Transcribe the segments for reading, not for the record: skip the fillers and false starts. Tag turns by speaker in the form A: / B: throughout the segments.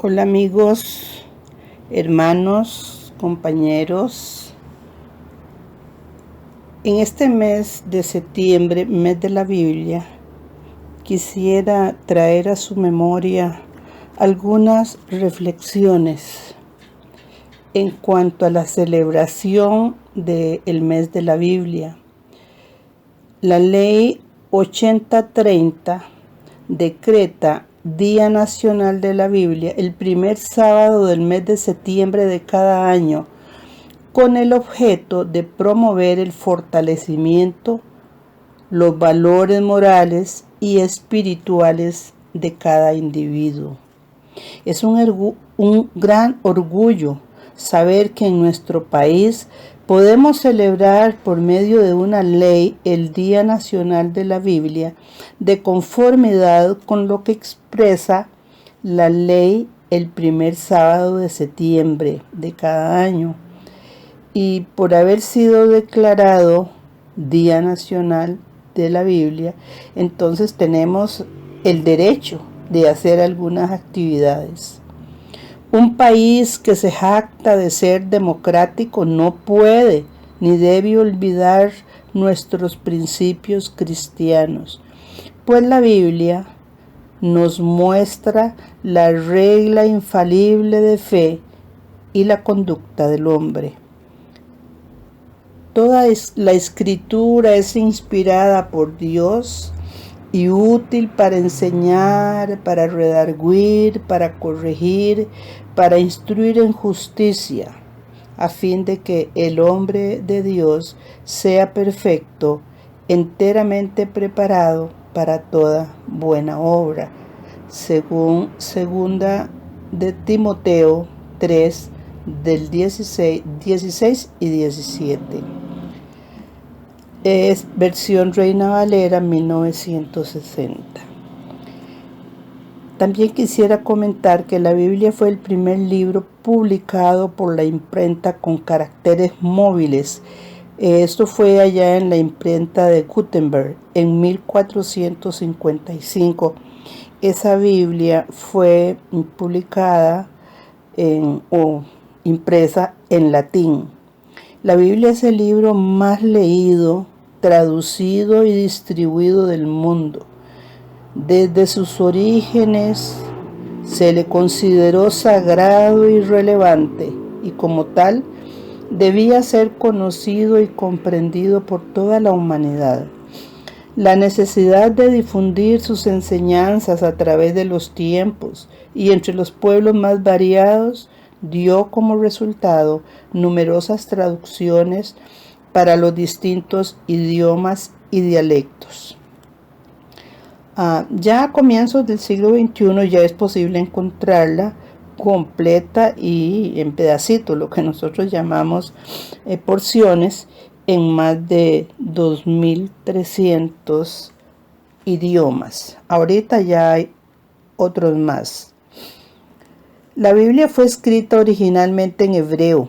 A: Hola amigos, hermanos, compañeros. En este mes de septiembre, mes de la Biblia, quisiera traer a su memoria algunas reflexiones en cuanto a la celebración del mes de la Biblia. La ley 8030 decreta Día Nacional de la Biblia el primer sábado del mes de septiembre de cada año, con el objeto de promover el fortalecimiento, los valores morales y espirituales de cada individuo. Es un gran orgullo saber que en nuestro país podemos celebrar por medio de una ley el Día Nacional de la Biblia de conformidad con lo que expresa la ley el primer sábado de septiembre de cada año. Y por haber sido declarado Día Nacional de la Biblia, entonces tenemos el derecho de hacer algunas actividades. Un país que se jacta de ser democrático no puede ni debe olvidar nuestros principios cristianos, pues la Biblia nos muestra la regla infalible de fe y la conducta del hombre. Toda la escritura es inspirada por Dios y útil para enseñar, para redarguir, para corregir, para instruir en justicia, a fin de que el hombre de Dios sea perfecto, enteramente preparado para toda buena obra, según 2 de Timoteo 3, del 16 y 17. Es versión Reina Valera 1960. También quisiera comentar que la Biblia fue el primer libro publicado por la imprenta con caracteres móviles. Esto fue allá en la imprenta de Gutenberg en 1455. Esa Biblia fue publicada o impresa en latín. La Biblia es el libro más leído, traducido y distribuido del mundo. Desde sus orígenes se le consideró sagrado y relevante, y como tal debía ser conocido y comprendido por toda la humanidad. La necesidad de difundir sus enseñanzas a través de los tiempos y entre los pueblos más variados dio como resultado numerosas traducciones para los distintos idiomas y dialectos. Ya a comienzos del siglo XXI ya es posible encontrarla completa y en pedacitos, lo que nosotros llamamos porciones, en más de 2.300 idiomas. Ahorita ya hay otros más. La Biblia fue escrita originalmente en hebreo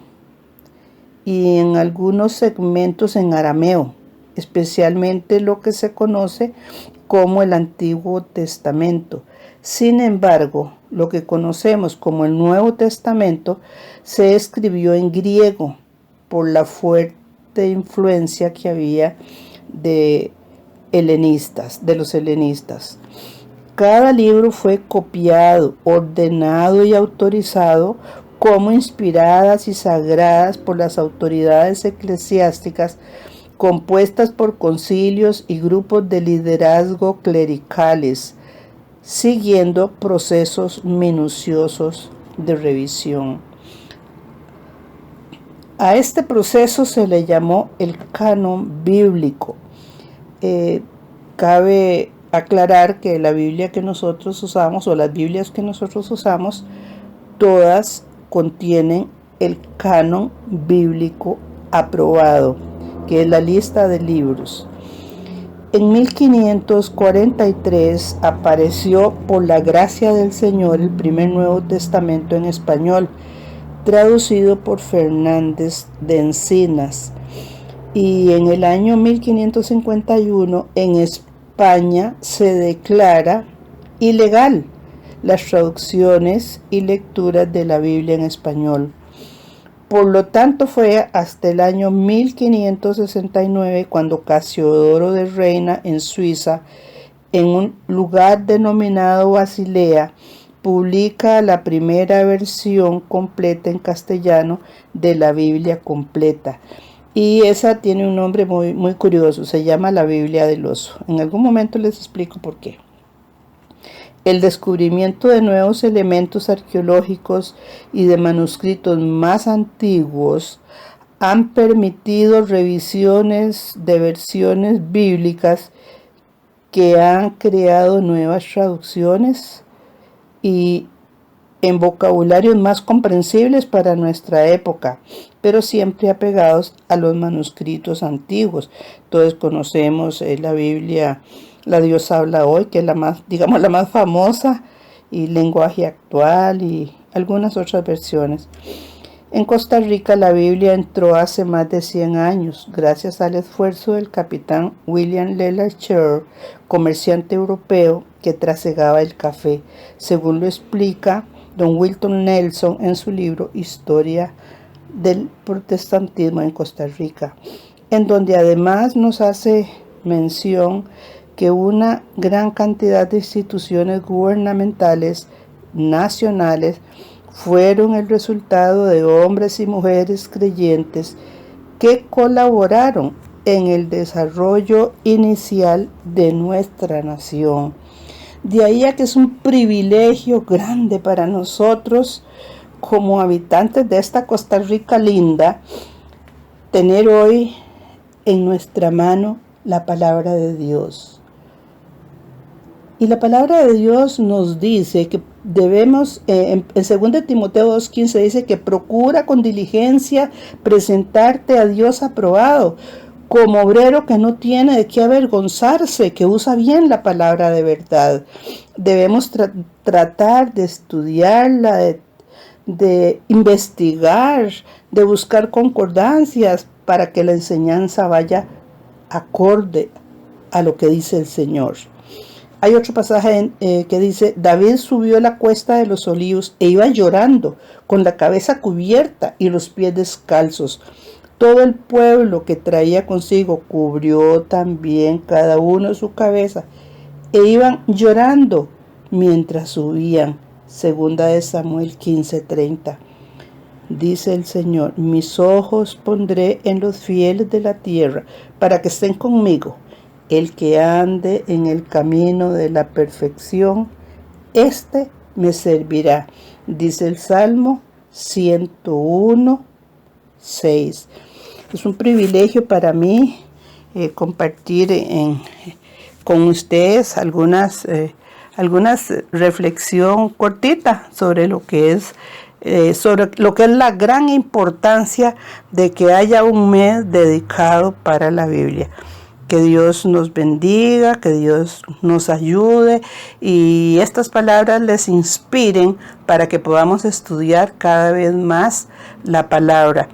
A: y en algunos segmentos en arameo, especialmente lo que se conoce como el Antiguo Testamento. Sin embargo, lo que conocemos como el Nuevo Testamento se escribió en griego por la fuerte influencia que había de los helenistas. Cada libro fue copiado, ordenado y autorizado como inspiradas y sagradas por las autoridades eclesiásticas, compuestas por concilios y grupos de liderazgo clericales, siguiendo procesos minuciosos de revisión. A este proceso se le llamó el canon bíblico. Cabe aclarar que la Biblia que nosotros usamos, o las Biblias que nosotros usamos, todas contienen el canon bíblico aprobado, que es la lista de libros. En 1543 apareció por la gracia del Señor el primer Nuevo Testamento en español, traducido por Fernández de Encinas. Y en el año 1551 en España se declara ilegal las traducciones y lecturas de la Biblia en español. Por lo tanto, fue hasta el año 1569 cuando Casiodoro de Reina, en Suiza, en un lugar denominado Basilea, publica la primera versión completa en castellano de la Biblia completa. Y esa tiene un nombre muy curioso, se llama la Biblia del Oso. En algún momento les explico por qué. El descubrimiento de nuevos elementos arqueológicos y de manuscritos más antiguos han permitido revisiones de versiones bíblicas que han creado nuevas traducciones y en vocabularios más comprensibles para nuestra época, pero siempre apegados a los manuscritos antiguos. Todos conocemos la Biblia, la Dios habla hoy, que es la más, digamos, la más famosa, y lenguaje actual y algunas otras versiones. En Costa Rica la Biblia entró hace más de 100 años, gracias al esfuerzo del capitán William Leland-Cher, comerciante europeo que trasegaba el café, según lo explica don Wilton Nelson en su libro Historia del Protestantismo en Costa Rica, en donde además nos hace mención que una gran cantidad de instituciones gubernamentales nacionales fueron el resultado de hombres y mujeres creyentes que colaboraron en el desarrollo inicial de nuestra nación. De ahí a que es un privilegio grande para nosotros como habitantes de esta Costa Rica linda tener hoy en nuestra mano la palabra de Dios. Y la palabra de Dios nos dice que debemos, en 2 Timoteo 2:15 dice que procura con diligencia presentarte a Dios aprobado, como obrero que no tiene de qué avergonzarse, que usa bien la palabra de verdad. Debemos tratar de estudiarla, de investigar, de buscar concordancias para que la enseñanza vaya acorde a lo que dice el Señor. Hay otro pasaje que dice: David subió la cuesta de los olivos e iba llorando, con la cabeza cubierta y los pies descalzos. Todo el pueblo que traía consigo cubrió también cada uno su cabeza e iban llorando mientras subían. 2 Samuel 15:30. Dice el Señor: mis ojos pondré en los fieles de la tierra para que estén conmigo. El que ande en el camino de la perfección, éste me servirá. Dice el Salmo 101:6. Es un privilegio para mí compartir con ustedes algunas reflexión cortita sobre lo que es la gran importancia de que haya un mes dedicado para la Biblia. Que Dios nos bendiga, que Dios nos ayude y estas palabras les inspiren para que podamos estudiar cada vez más la palabra.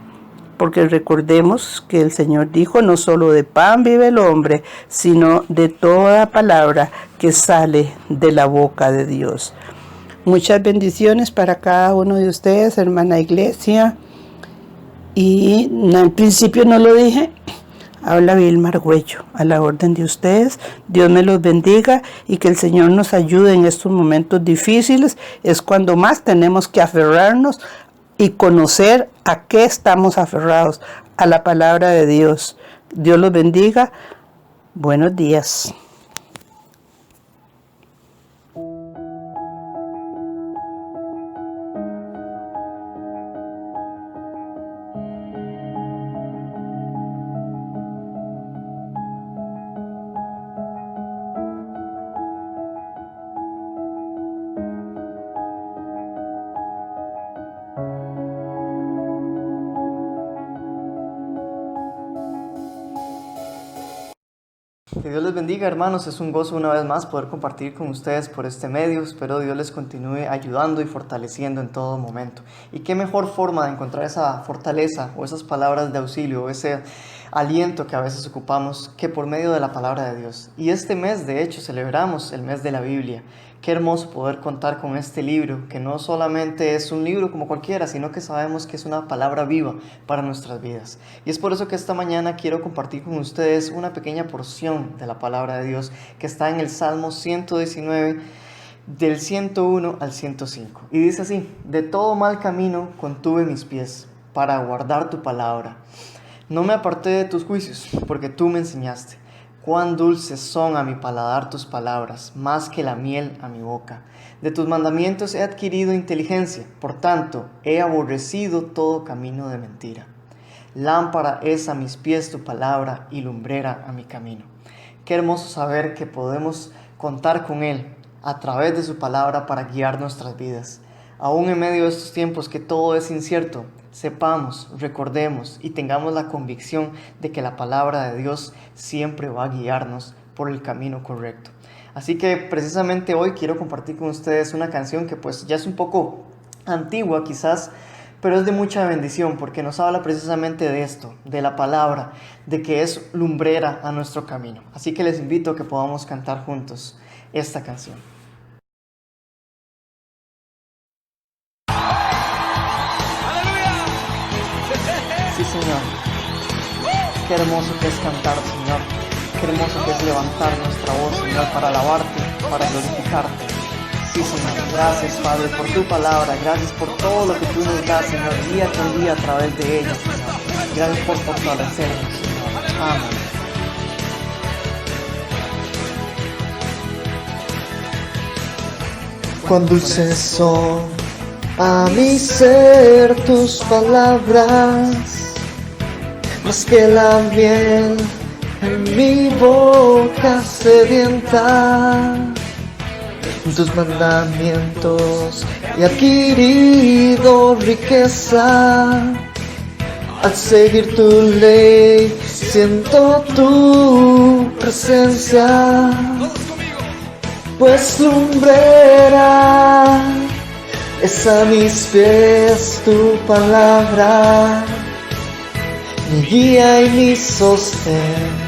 A: Porque recordemos que el Señor dijo: no solo de pan vive el hombre, sino de toda palabra que sale de la boca de Dios. Muchas bendiciones para cada uno de ustedes, hermana iglesia. Y al principio no lo dije, habla Vilma Argüello, a la orden de ustedes. Dios me los bendiga y que el Señor nos ayude en estos momentos difíciles. Es cuando más tenemos que aferrarnos y conocer a qué estamos aferrados, a la palabra de Dios. Dios los bendiga. Buenos días.
B: Que Dios les bendiga, hermanos. Es un gozo una vez más poder compartir con ustedes por este medio. Espero Dios les continúe ayudando y fortaleciendo en todo momento. Y qué mejor forma de encontrar esa fortaleza o esas palabras de auxilio, ese aliento que a veces ocupamos que por medio de la palabra de Dios. Y este mes, de hecho, celebramos el mes de la Biblia. Qué hermoso poder contar con este libro, que no solamente es un libro como cualquiera, sino que sabemos que es una palabra viva para nuestras vidas. Y es por eso que esta mañana quiero compartir con ustedes una pequeña porción de la palabra de Dios que está en el Salmo 119, del 101 al 105. Y dice así: de todo mal camino contuve mis pies para guardar tu palabra. No me aparté de tus juicios, porque tú me enseñaste. Cuán dulces son a mi paladar tus palabras, más que la miel a mi boca. De tus mandamientos he adquirido inteligencia, por tanto he aborrecido todo camino de mentira. Lámpara es a mis pies tu palabra y lumbrera a mi camino. Qué hermoso saber que podemos contar con Él a través de su palabra para guiar nuestras vidas. Aún en medio de estos tiempos que todo es incierto, sepamos, recordemos y tengamos la convicción de que la palabra de Dios siempre va a guiarnos por el camino correcto. Así que precisamente hoy quiero compartir con ustedes una canción que pues ya es un poco antigua quizás, pero es de mucha bendición porque nos habla precisamente de esto, de la palabra, de que es lumbrera a nuestro camino. Así que les invito a que podamos cantar juntos esta canción. Sí, Señor. Qué hermoso que es cantar, Señor. Qué hermoso que es levantar nuestra voz, Señor, para alabarte, para glorificarte. Sí, Señor. Gracias, Padre, por tu palabra. Gracias por todo lo que tú nos das, Señor, día con día a través de ella, Señor. Gracias por fortalecernos, Señor. Amén. Cuán dulces son a mi ser tus palabras, más que la miel en mi boca sedienta. Tus mandamientos he adquirido riqueza, al seguir tu ley siento tu presencia. Pues lumbrera es a mis pies tu palabra, mi guía y mi sostén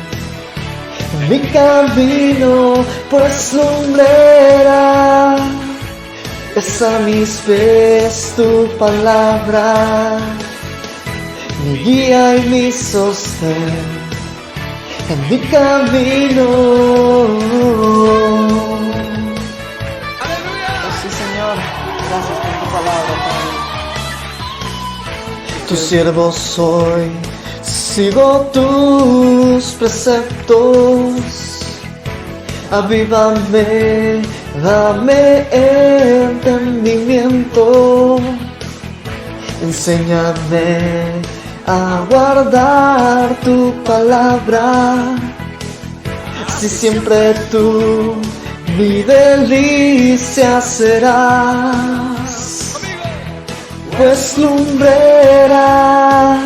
B: en mi camino. Pues lumbrera es a mis pies tu palabra, mi guía y mi sostén en mi camino. Gracias por tu palabra, Padre. Tu siervo soy, sigo tus preceptos. Avívame, dame entendimiento. Enséñame a guardar tu palabra. Si siempre tú mi delicia serás, pues lumbrera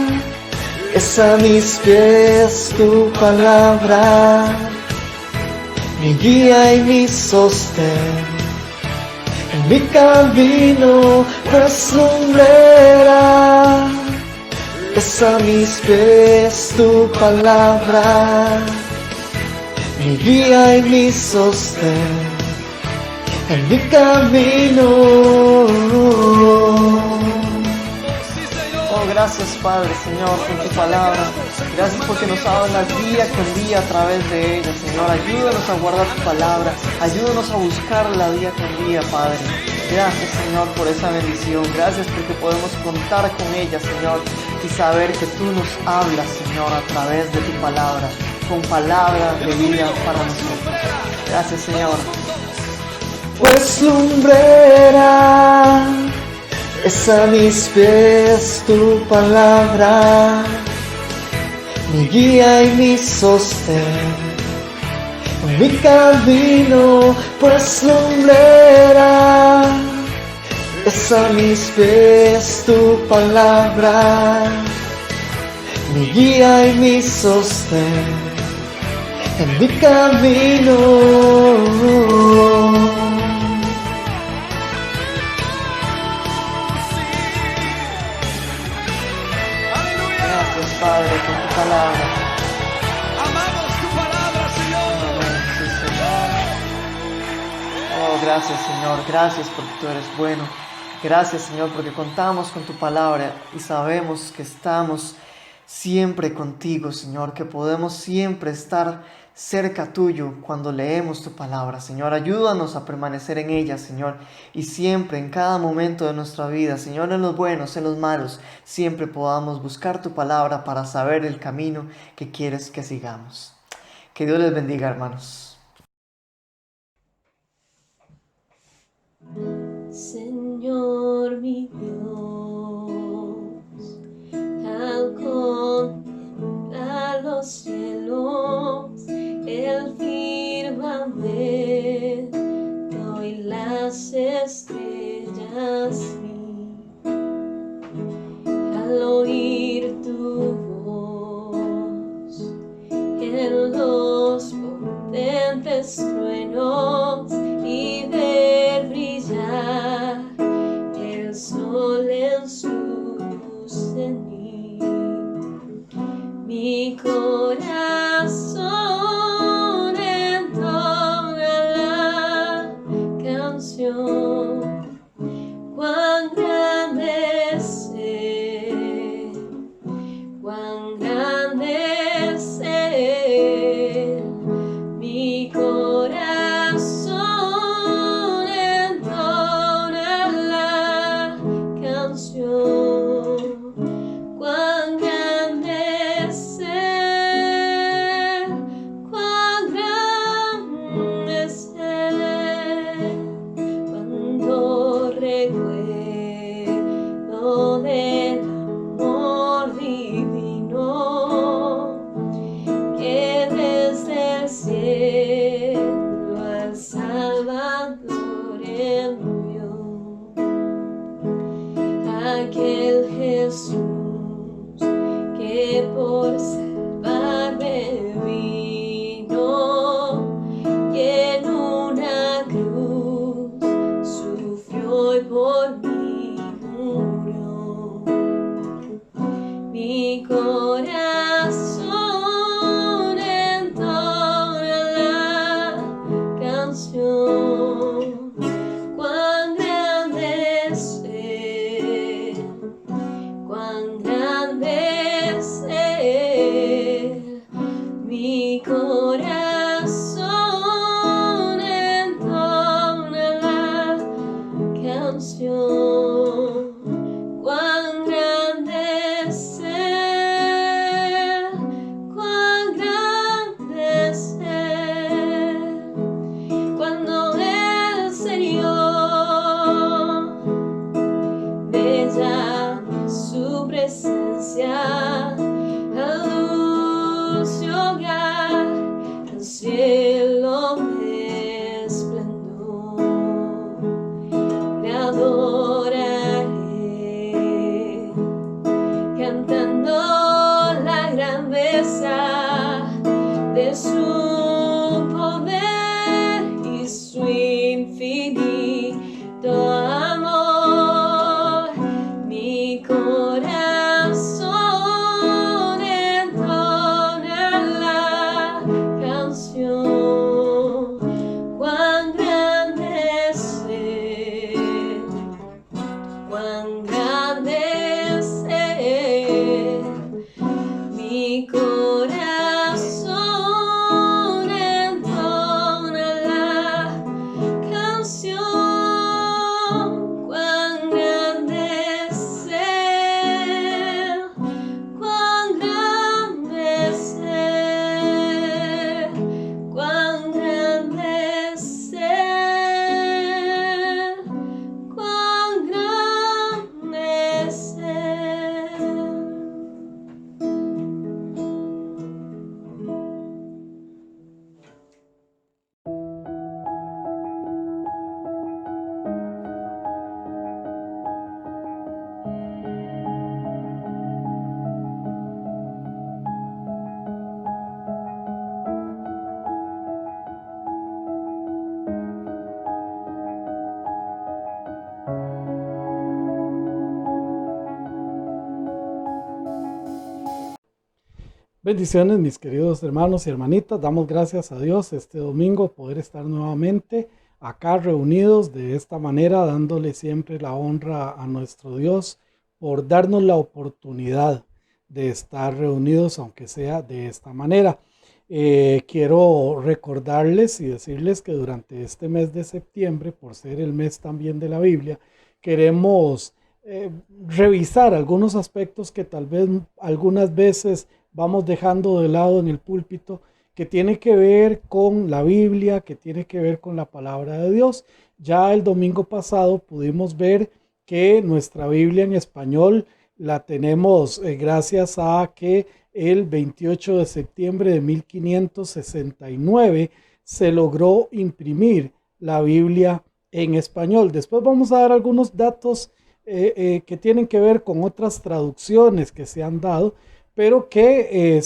B: es a mis pies tu palabra, mi guía y mi sostén en mi camino. Pues lumbrera es a mis pies tu palabra, mi guía y mi sostén en mi camino. Oh, gracias, Padre, Señor, por tu palabra. Gracias porque nos hablas día con día a través de ella, Señor. Ayúdanos a guardar tu palabra. Ayúdanos a buscarla día con día, Padre. Gracias, Señor, por esa bendición. Gracias porque podemos contar con ella, Señor, y saber que tú nos hablas, Señor, a través de tu palabra, con palabra de vida para nosotros. Gracias, Señor. Pues lumbrera es a mis pies tu palabra, mi guía y mi sostén en mi camino. Pues lumbrera es a mis pies tu palabra, mi guía y mi sostén en mi camino. Gracias, Padre, por tu palabra. gracias, Señor. Gracias porque tú eres bueno. Gracias, Señor, porque contamos con tu palabra y sabemos que estamos siempre contigo, Señor, que podemos siempre estar cerca tuyo cuando leemos tu palabra, Señor. Ayúdanos a permanecer en ella, Señor, y siempre, en cada momento de nuestra vida, Señor, en los buenos, en los malos, siempre podamos buscar tu palabra para saber el camino que quieres que sigamos. Que Dios les bendiga, hermanos.
C: Señor mi Dios, al contemplar los cielos, el firmamento y las estrellas vi, al oír tu voz en los potentes truenos y ver brillar el sol en su cenit, mi corazón entona la canción. Cuán grande es Él, cuán grande es Él, mi corazón entona la canción. Cuán grande es Él, cuán grande es Él, cuando recuerdo del amor divino que desde el cielo al Salvador envió, aquel Jesús que por salvarme vino y en una cruz sufrió y por mí murió. Mi corazón entona la canción. Cuán grande es Él, cuán grande es Él, mi corazón entona la canción. Cuán grande es Él, cuán grande es Él, cuando el Señor me llama a su presencia, a luz y hogar, al cielo de esplendor, le adoraré, cantando la grandeza de su poder y su infinito amor. Mi corazón entona la canción. Cuán grande es Él, cuán grande es Él, mi corazón entona la canción. Cuán grande es Él, cuán grande es Él, cuán grande es Él, cuán grande es Él.
D: Bendiciones, mis queridos hermanos y hermanitas. Damos gracias a Dios este domingo poder estar nuevamente acá reunidos de esta manera, dándole siempre la honra a nuestro Dios por darnos la oportunidad de estar reunidos, aunque sea de esta manera. Quiero recordarles y decirles que durante este mes de septiembre, por ser el mes también de la Biblia, queremos revisar algunos aspectos que tal vez algunas veces vamos dejando de lado en el púlpito, que tiene que ver con la Biblia, que tiene que ver con la palabra de Dios. Ya el domingo pasado pudimos ver que nuestra Biblia en español la tenemos gracias a que el 28 de septiembre de 1569 se logró imprimir la Biblia en español. Después vamos a dar algunos datos que tienen que ver con otras traducciones que se han dado, pero que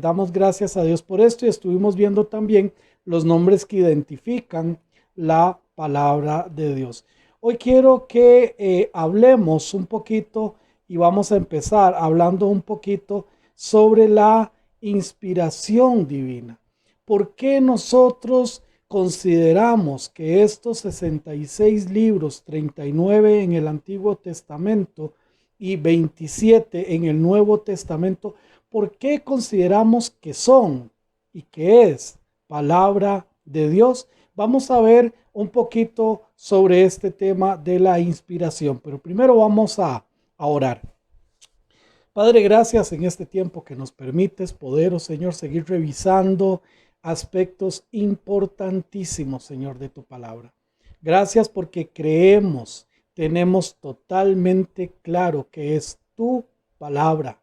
D: damos gracias a Dios por esto, y estuvimos viendo también los nombres que identifican la palabra de Dios. Hoy quiero que hablemos un poquito, y vamos a empezar hablando un poquito sobre la inspiración divina. ¿Por qué nosotros consideramos que estos 66 libros, 39 en el Antiguo Testamento y 27 en el Nuevo Testamento, por qué consideramos que son y que es palabra de Dios? Vamos a ver un poquito sobre este tema de la inspiración, pero primero vamos a orar. Padre, gracias en este tiempo que nos permites poder, oh Señor, seguir revisando aspectos importantísimos, Señor, de tu palabra. Gracias porque creemos, tenemos totalmente claro que es tu palabra,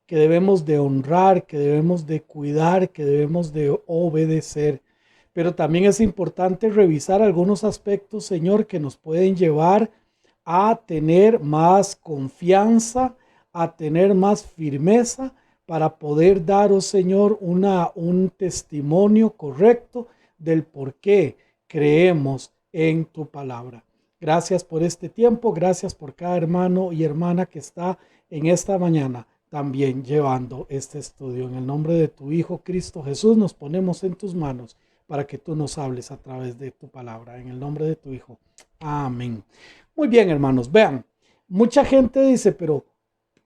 D: que debemos de honrar, que debemos de cuidar, que debemos de obedecer. Pero también es importante revisar algunos aspectos, Señor, que nos pueden llevar a tener más confianza, a tener más firmeza para poder dar, oh Señor, un testimonio correcto del por qué creemos en tu palabra. Gracias por este tiempo, gracias por cada hermano y hermana que está en esta mañana también llevando este estudio. En el nombre de tu Hijo Cristo Jesús nos ponemos en tus manos para que tú nos hables a través de tu palabra. En el nombre de tu Hijo. Amén. Muy bien, hermanos, vean, mucha gente dice, pero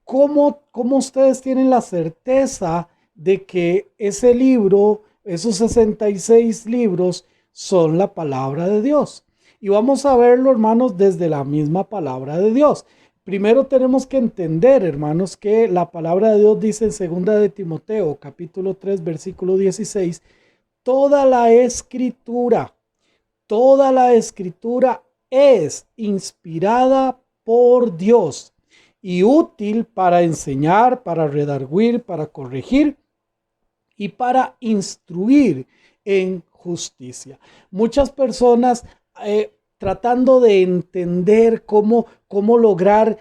D: ¿cómo ustedes tienen la certeza de que ese libro, esos 66 libros, son la palabra de Dios? Y vamos a verlo, hermanos, desde la misma palabra de Dios. Primero tenemos que entender, hermanos, que la palabra de Dios dice en 2 de Timoteo, capítulo 3, versículo 16, toda la escritura es inspirada por Dios y útil para enseñar, para redarguir, para corregir y para instruir en justicia. Muchas personas tratando de entender cómo lograr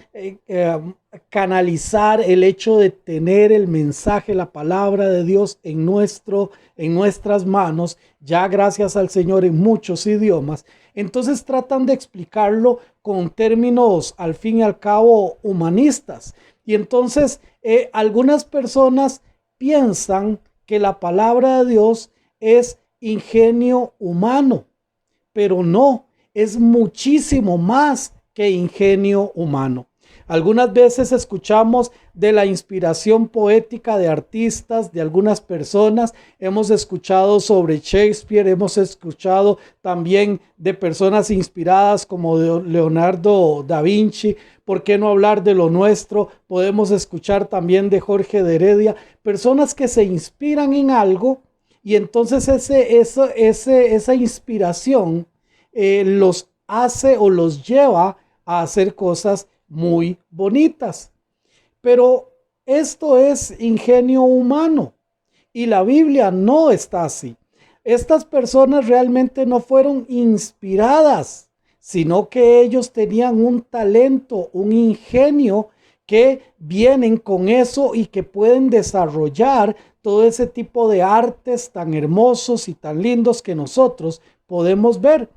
D: canalizar el hecho de tener el mensaje, la palabra de Dios en nuestras manos, ya gracias al Señor en muchos idiomas. Entonces tratan de explicarlo con términos al fin y al cabo humanistas. Y entonces algunas personas piensan que la palabra de Dios es ingenio humano, pero no, es muchísimo más que ingenio humano. Algunas veces escuchamos de la inspiración poética de artistas, de algunas personas. Hemos escuchado sobre Shakespeare, hemos escuchado también de personas inspiradas como de Leonardo da Vinci. ¿Por qué no hablar de lo nuestro? Podemos escuchar también de Jorge de Heredia, personas que se inspiran en algo y entonces esa inspiración los hace o los lleva a hacer cosas muy bonitas. Pero esto es ingenio humano y la Biblia no está así. Estas personas realmente no fueron inspiradas, sino que ellos tenían un talento, un ingenio que vienen con eso y que pueden desarrollar todo ese tipo de artes tan hermosos y tan lindos que nosotros podemos ver.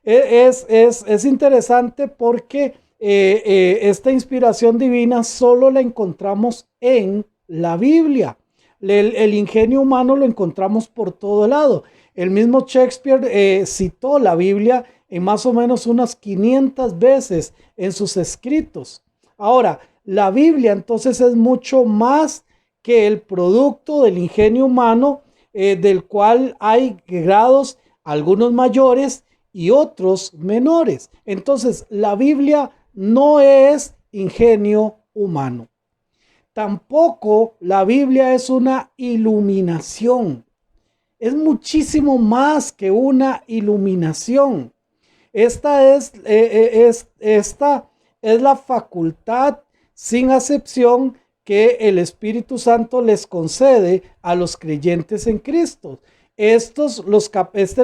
D: Es interesante porque esta inspiración divina solo la encontramos en la Biblia. El ingenio humano lo encontramos por todo lado. El mismo Shakespeare citó la Biblia en más o menos unas 500 veces en sus escritos. Ahora, la Biblia entonces es mucho más que el producto del ingenio humano, del cual hay grados, algunos mayores y otros menores. Entonces, la Biblia no es ingenio humano. Tampoco la Biblia es una iluminación. Es muchísimo más que una iluminación. Esta es la facultad sin acepción que el Espíritu Santo les concede a los creyentes en Cristo. Este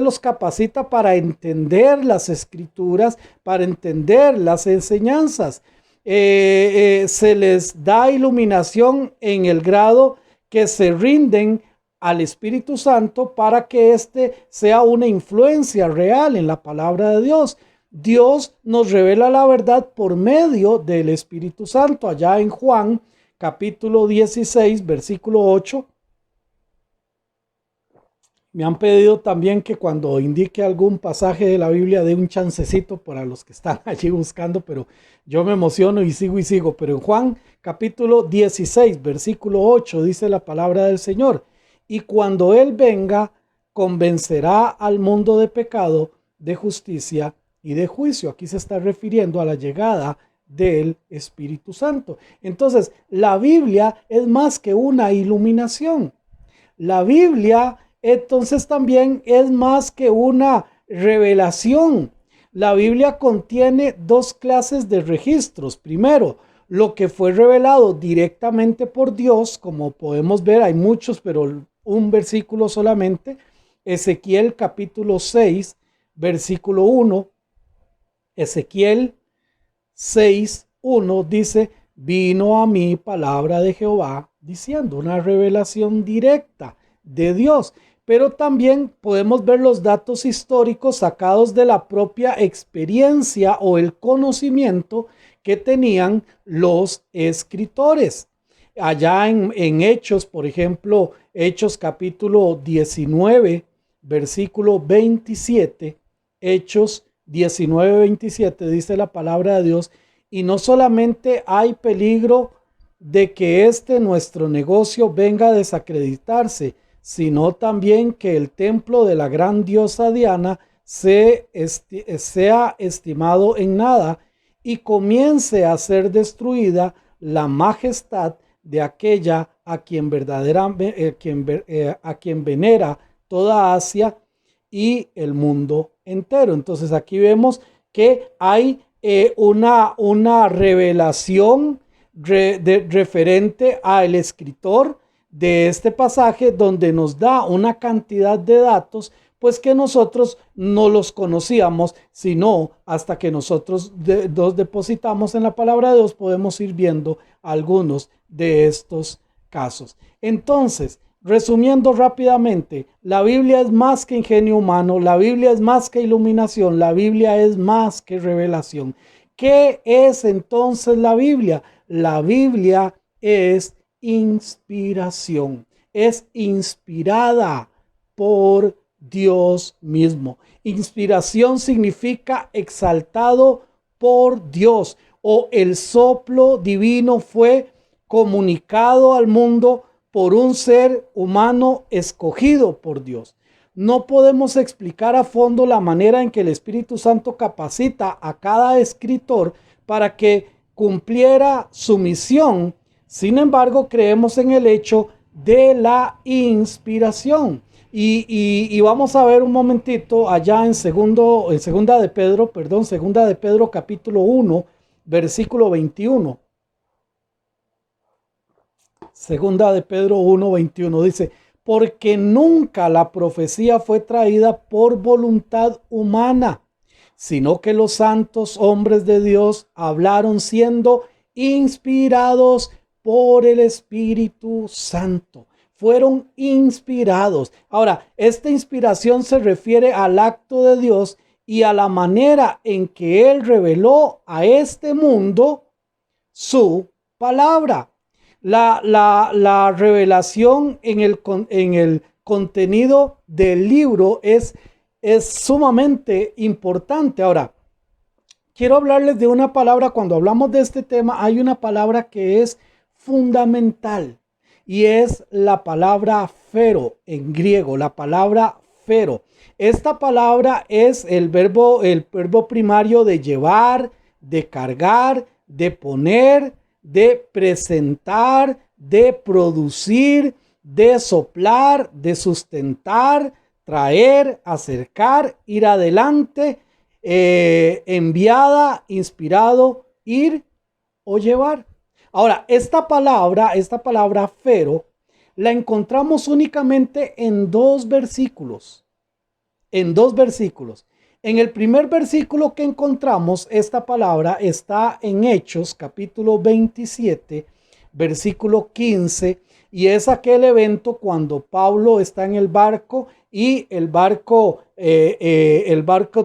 D: los capacita para entender las escrituras, para entender las enseñanzas. Se les da iluminación en el grado que se rinden al Espíritu Santo para que éste sea una influencia real en la palabra de Dios. Dios nos revela la verdad por medio del Espíritu Santo. Allá en Juan capítulo 16, versículo 8. Me han pedido también que cuando indique algún pasaje de la Biblia dé un chancecito para los que están allí buscando, pero yo me emociono y sigo. Pero en Juan capítulo 16, versículo 8 dice la palabra del Señor: y cuando Él venga, convencerá al mundo de pecado, de justicia y de juicio. Aquí se está refiriendo a la llegada del Espíritu Santo. Entonces, la Biblia es más que una iluminación. La Biblia, entonces, también es más que una revelación. La Biblia contiene dos clases de registros. Primero, lo que fue revelado directamente por Dios, como podemos ver, hay muchos, pero un versículo solamente. Ezequiel capítulo 6, versículo 1. Ezequiel 6, 1 dice: vino a mí palabra de Jehová, diciendo, una revelación directa de Dios. Pero también podemos ver los datos históricos sacados de la propia experiencia o el conocimiento que tenían los escritores. Allá en Hechos, por ejemplo, Hechos capítulo 19, versículo 27, Hechos 19, 27, dice la palabra de Dios: y no solamente hay peligro de que nuestro negocio venga a desacreditarse, sino también que el templo de la gran diosa Diana sea estimado en nada y comience a ser destruida la majestad de aquella a quien venera toda Asia y el mundo entero. Entonces aquí vemos que hay una revelación referente al escritor de este pasaje, donde nos da una cantidad de datos pues que nosotros no los conocíamos, sino hasta que nosotros los depositamos en la palabra de Dios podemos ir viendo algunos de estos casos. Entonces, resumiendo rápidamente, la Biblia es más que ingenio humano, la Biblia es más que iluminación, la Biblia es más que revelación. ¿Qué es entonces la Biblia? La Biblia es inspiración, es inspirada por Dios mismo. Inspiración significa exaltado por Dios, o el soplo divino fue comunicado al mundo por un ser humano escogido por Dios. No podemos explicar a fondo la manera en que el Espíritu Santo capacita a cada escritor para que cumpliera su misión. Sin embargo, creemos en el hecho de la inspiración. Y vamos a ver un momentito allá en segunda de Pedro capítulo 1, versículo 21. Segunda de Pedro 1, 21 dice: porque nunca la profecía fue traída por voluntad humana, sino que los santos hombres de Dios hablaron siendo inspirados por el Espíritu Santo. Fueron inspirados. Ahora, esta inspiración se refiere al acto de Dios y a la manera en que Él reveló a este mundo su palabra. La revelación en el contenido del libro es sumamente importante. Ahora, quiero hablarles de una palabra. Cuando hablamos de este tema, hay una palabra que es fundamental y es la palabra phero en griego, la palabra phero. Esta palabra es el verbo primario de llevar, de cargar, de poner, de presentar, de producir, de soplar, de sustentar, traer, acercar, ir adelante, enviada, inspirado, ir o llevar. Ahora, esta palabra phero, la encontramos únicamente en dos versículos. En el primer versículo que encontramos esta palabra está en Hechos capítulo 27, versículo 15, y es aquel evento cuando Pablo está en el barco y el barco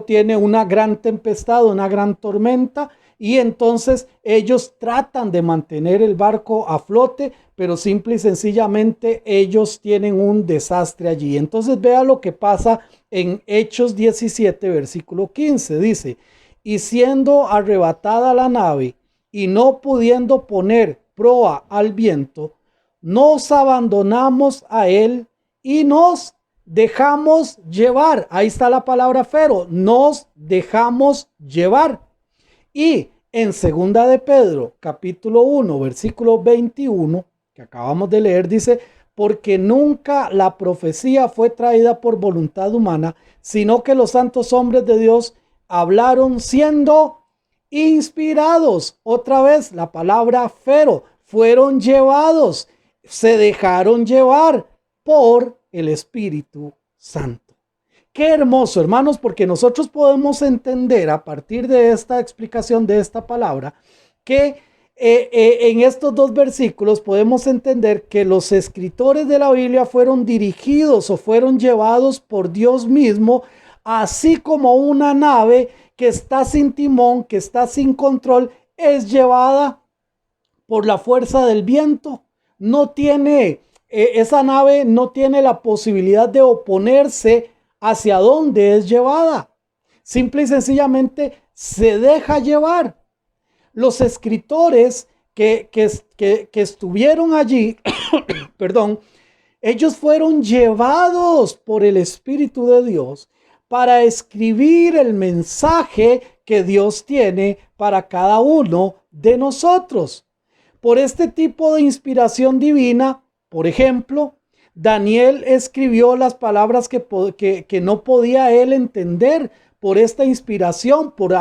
D: tiene una gran tempestad, una gran tormenta, y entonces ellos tratan de mantener el barco a flote, pero simple y sencillamente ellos tienen un desastre allí. Entonces vea lo que pasa en Hechos 17, versículo 15. Dice: y siendo arrebatada la nave y no pudiendo poner proa al viento, nos abandonamos a él y nos dejamos llevar. Ahí está la palabra phero, nos dejamos llevar. Y en segunda de Pedro, capítulo 1, versículo 21, que acabamos de leer, dice: porque nunca la profecía fue traída por voluntad humana, sino que los santos hombres de Dios hablaron siendo inspirados. Otra vez la palabra phero, fueron llevados, se dejaron llevar por el Espíritu Santo. Qué hermoso, hermanos, porque nosotros podemos entender a partir de esta explicación de esta palabra que en estos dos versículos podemos entender que los escritores de la Biblia fueron dirigidos o fueron llevados por Dios mismo, así como una nave que está sin timón, que está sin control, es llevada por la fuerza del viento. No tiene, esa nave no tiene la posibilidad de oponerse hacia dónde es llevada. Simple y sencillamente se deja llevar. Los escritores que estuvieron allí, perdón, ellos fueron llevados por el Espíritu de Dios para escribir el mensaje que Dios tiene para cada uno de nosotros. Por este tipo de inspiración divina, por ejemplo, Daniel escribió las palabras que no podía él entender por esta inspiración, por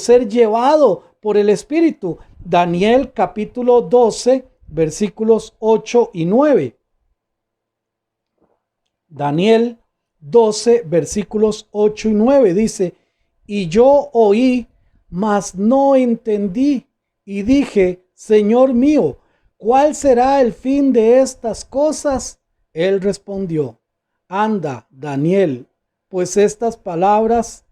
D: ser llevado por el Espíritu. Daniel capítulo 12, versículos 8 y 9. Daniel 12, versículos 8 y 9 dice: y yo oí, mas no entendí, y dije: Señor mío, ¿cuál será el fin de estas cosas? Él respondió: anda, Daniel, pues estas palabras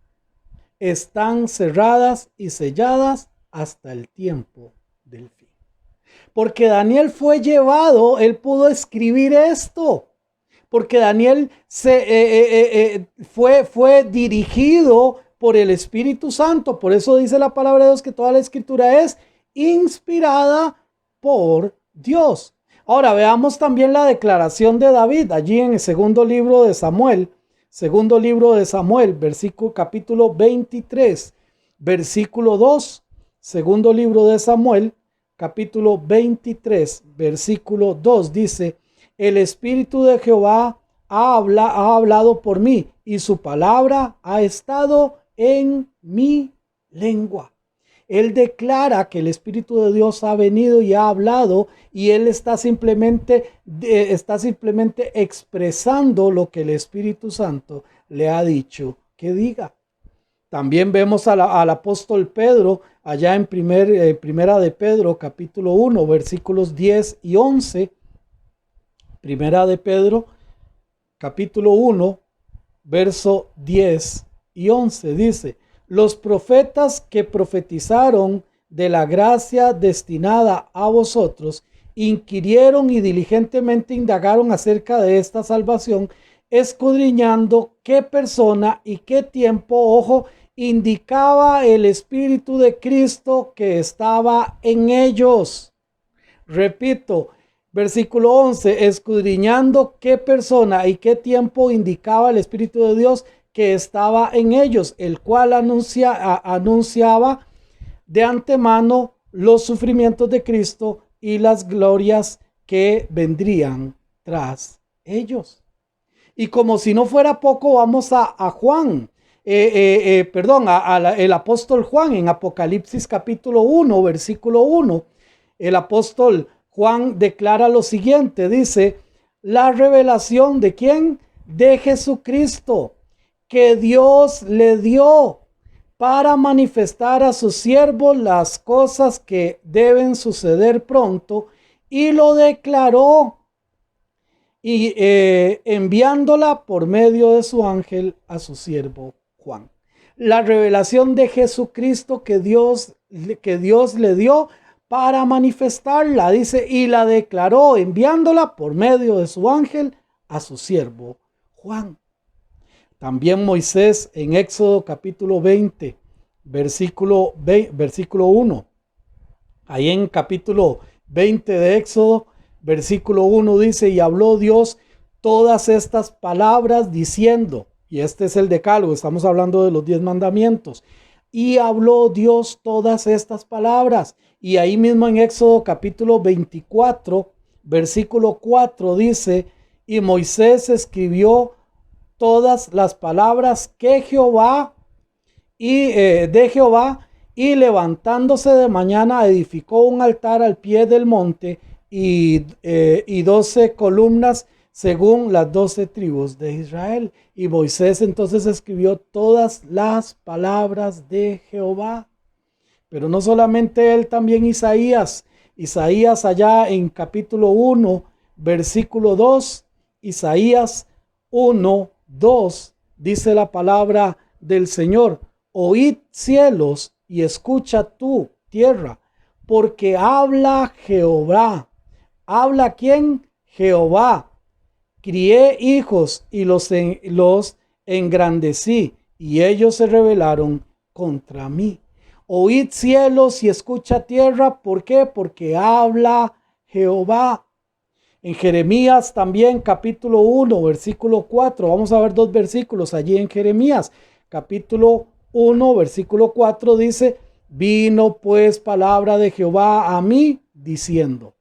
D: están cerradas y selladas hasta el tiempo del fin. Porque Daniel fue llevado, él pudo escribir esto, porque Daniel fue dirigido por el Espíritu Santo. Por eso dice la palabra de Dios que toda la escritura es inspirada por Dios. Ahora veamos también la declaración de David allí en el segundo libro de Samuel, capítulo 23, versículo 2. Segundo libro de Samuel, capítulo 23, versículo 2 dice: el Espíritu de Jehová ha hablado por mí, y su palabra ha estado en mi lengua. Él declara que el Espíritu de Dios ha venido y ha hablado, y él está simplemente expresando lo que el Espíritu Santo le ha dicho que diga. También vemos al apóstol Pedro allá en Primera de Pedro capítulo 1 versículos 10 y 11. Primera de Pedro capítulo 1 verso 10 y 11 dice: los profetas que profetizaron de la gracia destinada a vosotros inquirieron y diligentemente indagaron acerca de esta salvación, escudriñando qué persona y qué tiempo, ojo, indicaba el Espíritu de Cristo que estaba en ellos. Repito, versículo 11, escudriñando qué persona y qué tiempo indicaba el Espíritu de Dios que estaba en ellos, el cual anunciaba de antemano los sufrimientos de Cristo y las glorias que vendrían tras ellos. Y como si no fuera poco, vamos a Juan, el apóstol Juan en Apocalipsis capítulo 1, versículo 1. El apóstol Juan declara lo siguiente, dice, la revelación ¿de quién? De Jesucristo, que Dios le dio para manifestar a sus siervos las cosas que deben suceder pronto, y lo declaró y enviándola por medio de su ángel a su siervo Juan. La revelación de Jesucristo que Dios le dio para manifestarla, dice, y la declaró enviándola por medio de su ángel a su siervo Juan. También Moisés en Éxodo capítulo 20, versículo 1. Ahí en capítulo 20 de Éxodo, versículo 1 dice, y habló Dios todas estas palabras diciendo, y este es el decálogo, estamos hablando de los 10 mandamientos, y habló Dios todas estas palabras. Y ahí mismo en Éxodo capítulo 24, versículo 4 dice, y Moisés escribió todas las palabras que de Jehová, y levantándose de mañana edificó un altar al pie del monte y 12 columnas según las 12 tribus de Israel. Y Moisés entonces escribió todas las palabras de Jehová. Pero no solamente él, también Isaías allá en capítulo 1, versículo 2, Isaías 1, 2, dice la palabra del Señor, oíd cielos y escucha tú tierra, porque habla Jehová. ¿Habla quién? Jehová. Crié hijos y los engrandecí, y ellos se rebelaron contra mí. Oíd cielos y escucha tierra, ¿por qué? Porque habla Jehová. En Jeremías también, capítulo 1, versículo 4, vamos a ver 2 versículos allí en Jeremías. Capítulo 1, versículo 4 dice, vino pues palabra de Jehová a mí, diciendo.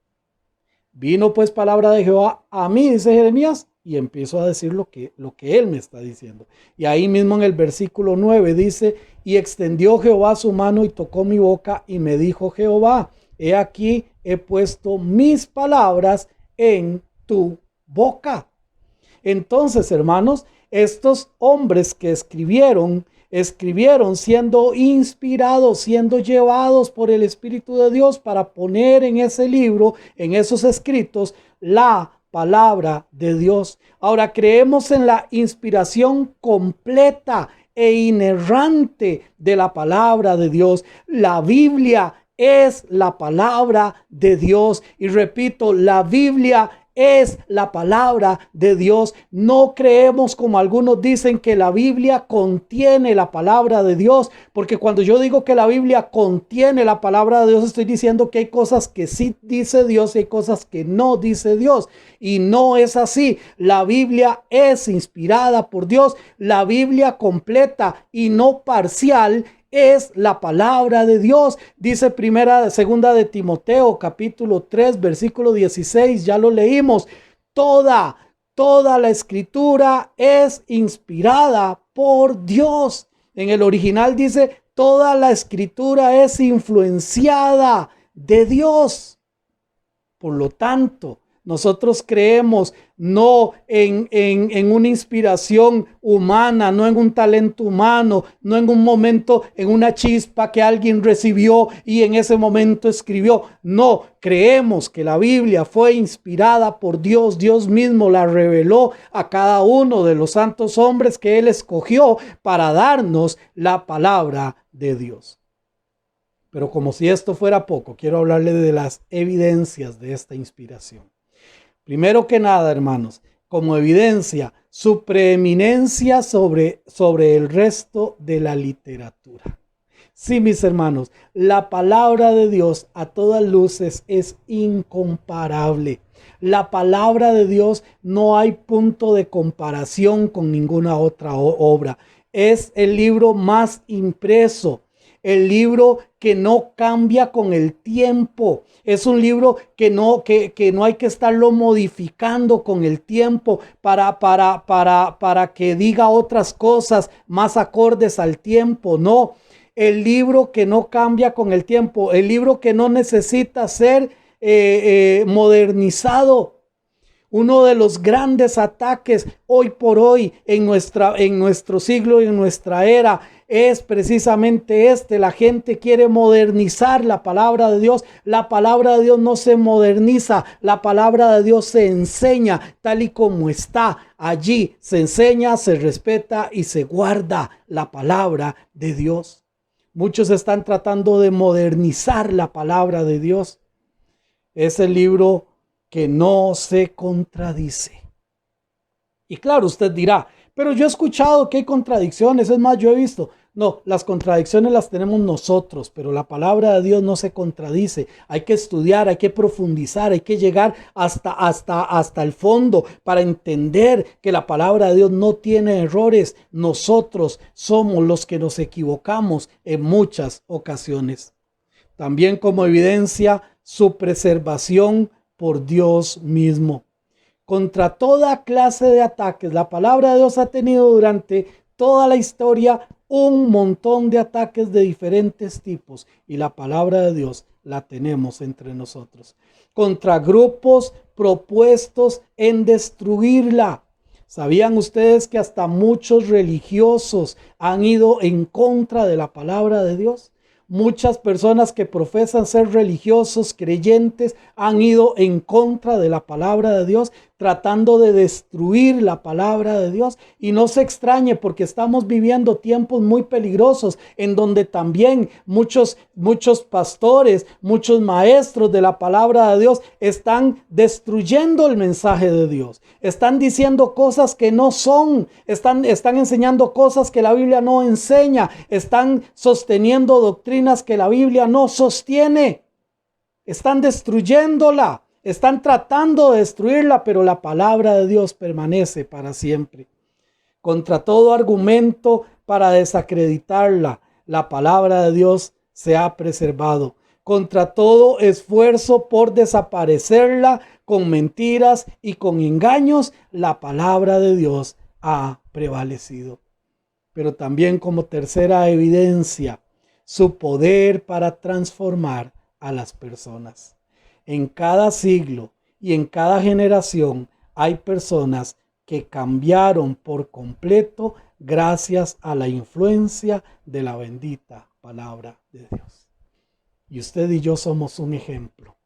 D: Vino pues palabra de Jehová a mí, dice Jeremías, y empiezo a decir lo que él me está diciendo. Y ahí mismo en el versículo 9 dice, y extendió Jehová su mano y tocó mi boca, y me dijo Jehová, he aquí he puesto mis palabras en tu boca. Entonces, hermanos, estos hombres que escribieron siendo inspirados, siendo llevados por el Espíritu de Dios para poner en ese libro, en esos escritos, la palabra de Dios. Ahora, creemos en la inspiración completa e inerrante de la palabra de Dios. La Biblia es la palabra de Dios. Y repito, la Biblia es la palabra de Dios. No creemos como algunos dicen que la Biblia contiene la palabra de Dios, porque cuando yo digo que la Biblia contiene la palabra de Dios, estoy diciendo que hay cosas que sí dice Dios y hay cosas que no dice Dios, y no es así. La Biblia es inspirada por Dios. La Biblia completa y no parcial es la palabra de Dios. Dice segunda de Timoteo, capítulo 3, versículo 16, ya lo leímos. Toda la escritura es inspirada por Dios. En el original dice, toda la escritura es influenciada de Dios. Por lo tanto, nosotros creemos no en una inspiración humana, no en un talento humano, no en un momento, en una chispa que alguien recibió y en ese momento escribió. No, creemos que la Biblia fue inspirada por Dios. Dios mismo la reveló a cada uno de los santos hombres que Él escogió para darnos la palabra de Dios. Pero como si esto fuera poco, quiero hablarle de las evidencias de esta inspiración. Primero que nada, hermanos, como evidencia, su preeminencia sobre el resto de la literatura. Sí, mis hermanos, la palabra de Dios a todas luces es incomparable. La palabra de Dios no hay punto de comparación con ninguna otra obra. Es el libro más impreso, el libro que no cambia con el tiempo. Es un libro que no hay que estarlo modificando con el tiempo para que diga otras cosas más acordes al tiempo. No, el libro que no cambia con el tiempo, el libro que no necesita ser modernizado. Uno de los grandes ataques hoy por hoy en nuestro siglo y en nuestra era es precisamente este. La gente quiere modernizar la palabra de Dios. La palabra de Dios no se moderniza. La palabra de Dios se enseña tal y como está. Allí se enseña, se respeta y se guarda la palabra de Dios. Muchos están tratando de modernizar la palabra de Dios. Es el libro que no se contradice. Y claro, usted dirá, pero yo he escuchado que hay contradicciones, es más, yo he visto. No, las contradicciones las tenemos nosotros, pero la palabra de Dios no se contradice. Hay que estudiar, hay que profundizar, hay que llegar hasta el fondo para entender que la palabra de Dios no tiene errores. Nosotros somos los que nos equivocamos en muchas ocasiones. También como evidencia, su preservación por Dios mismo. Contra toda clase de ataques, la palabra de Dios ha tenido durante toda la historia un montón de ataques de diferentes tipos y la palabra de Dios la tenemos entre nosotros. Contra grupos propuestos en destruirla. ¿Sabían ustedes que hasta muchos religiosos han ido en contra de la palabra de Dios? Muchas personas que profesan ser religiosos, creyentes, han ido en contra de la palabra de Dios, tratando de destruir la palabra de Dios. Y no se extrañe, porque estamos viviendo tiempos muy peligrosos en donde también muchos pastores, muchos maestros de la palabra de Dios están destruyendo el mensaje de Dios. Están diciendo cosas que no son, están enseñando cosas que la Biblia no enseña, están sosteniendo doctrinas que la Biblia no sostiene. Están destruyéndola. Están tratando de destruirla, pero la palabra de Dios permanece para siempre. Contra todo argumento para desacreditarla, la palabra de Dios se ha preservado. Contra todo esfuerzo por desaparecerla con mentiras y con engaños, la palabra de Dios ha prevalecido. Pero también como tercera evidencia, su poder para transformar a las personas. En cada siglo y en cada generación hay personas que cambiaron por completo gracias a la influencia de la bendita palabra de Dios. Y usted y yo somos un ejemplo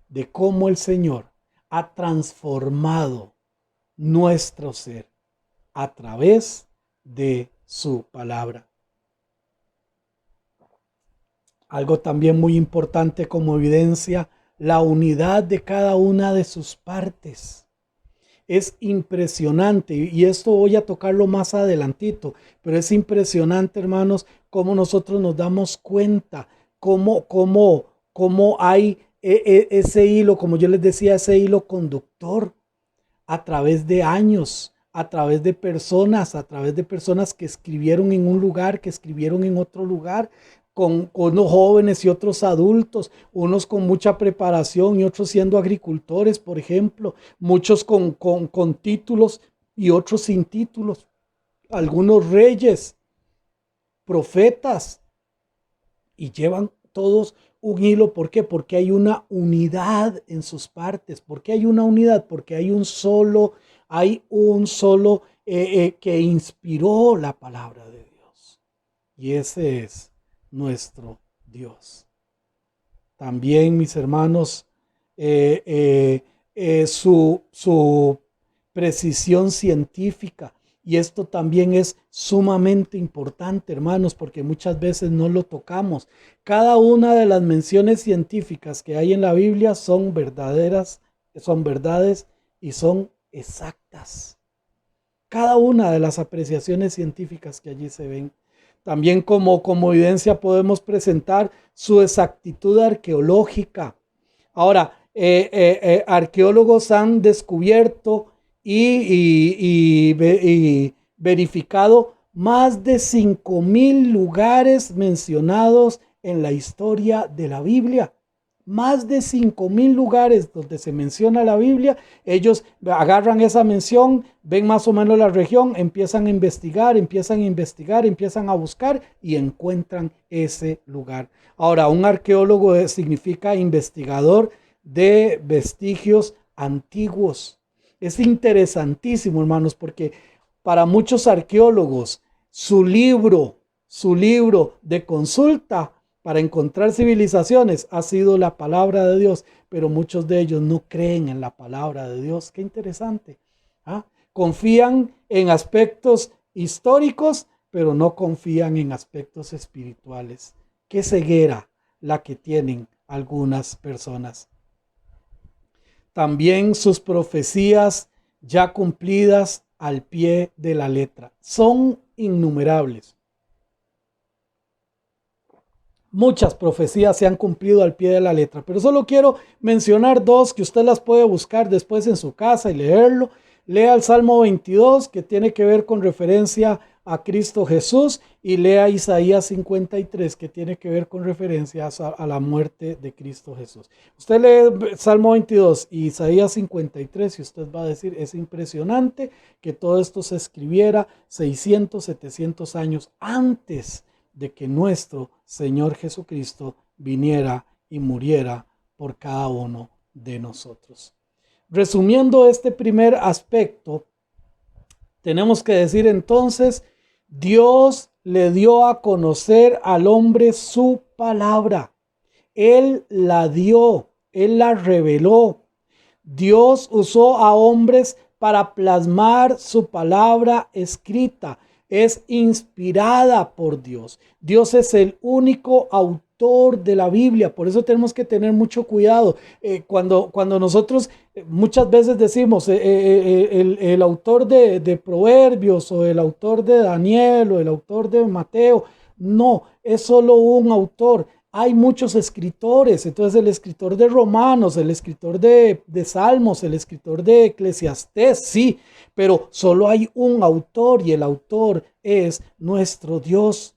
D: de cómo el Señor ha transformado nuestro ser a través de su palabra. Algo también muy importante como evidencia, la unidad de cada una de sus partes. Es impresionante, y esto voy a tocarlo más adelantito, pero es impresionante, hermanos, cómo nosotros nos damos cuenta, cómo hay ese hilo, como yo les decía, ese hilo conductor a través de años, a través de personas que escribieron en un lugar, que escribieron en otro lugar, con unos jóvenes y otros adultos, unos con mucha preparación y otros siendo agricultores, por ejemplo, muchos con títulos y otros sin títulos, algunos reyes, profetas, y llevan todos un hilo. ¿Por qué? Porque hay una unidad en sus partes. ¿Por qué hay una unidad? Porque hay un solo que inspiró la palabra de Dios, y ese es nuestro Dios. También, mis hermanos, su precisión científica. Y esto también es sumamente importante, hermanos, porque muchas veces no lo tocamos. Cada una de las menciones científicas que hay en la Biblia son verdaderas, son verdades y son exactas. Cada una de las apreciaciones científicas que allí se ven. También como evidencia podemos presentar su exactitud arqueológica. Ahora, arqueólogos han descubierto y verificado más de 5,000 lugares mencionados en la historia de la Biblia. Más de 5,000 lugares donde se menciona la Biblia. Ellos agarran esa mención, ven más o menos la región, empiezan a investigar, empiezan a buscar y encuentran ese lugar. Ahora, un arqueólogo significa investigador de vestigios antiguos. Es interesantísimo, hermanos, porque para muchos arqueólogos su libro de consulta para encontrar civilizaciones ha sido la palabra de Dios, pero muchos de ellos no creen en la palabra de Dios. Qué interesante. Confían en aspectos históricos, pero no confían en aspectos espirituales. Qué ceguera la que tienen algunas personas. También sus profecías ya cumplidas al pie de la letra. Son innumerables. Muchas profecías se han cumplido al pie de la letra, pero solo quiero mencionar dos que usted las puede buscar después en su casa y leerlo. Lea el Salmo 22, que tiene que ver con referencia a Cristo Jesús, y lea Isaías 53, que tiene que ver con referencia a la muerte de Cristo Jesús. Usted lee Salmo 22 y Isaías 53 y usted va a decir, es impresionante que todo esto se escribiera 600, 700 años antes de que nuestro Señor Jesucristo viniera y muriera por cada uno de nosotros. Resumiendo este primer aspecto, tenemos que decir entonces, Dios le dio a conocer al hombre su palabra. Él la dio, Él la reveló. Dios usó a hombres para plasmar su palabra escrita. Es inspirada por Dios. Dios es el único autor de la Biblia. Por eso tenemos que tener mucho cuidado. Cuando nosotros muchas veces decimos el autor de Proverbios o el autor de Daniel o el autor de Mateo. No, es solo un autor. Hay muchos escritores, entonces el escritor de Romanos, el escritor de Salmos, el escritor de Eclesiastés, sí, pero solo hay un autor y el autor es nuestro Dios.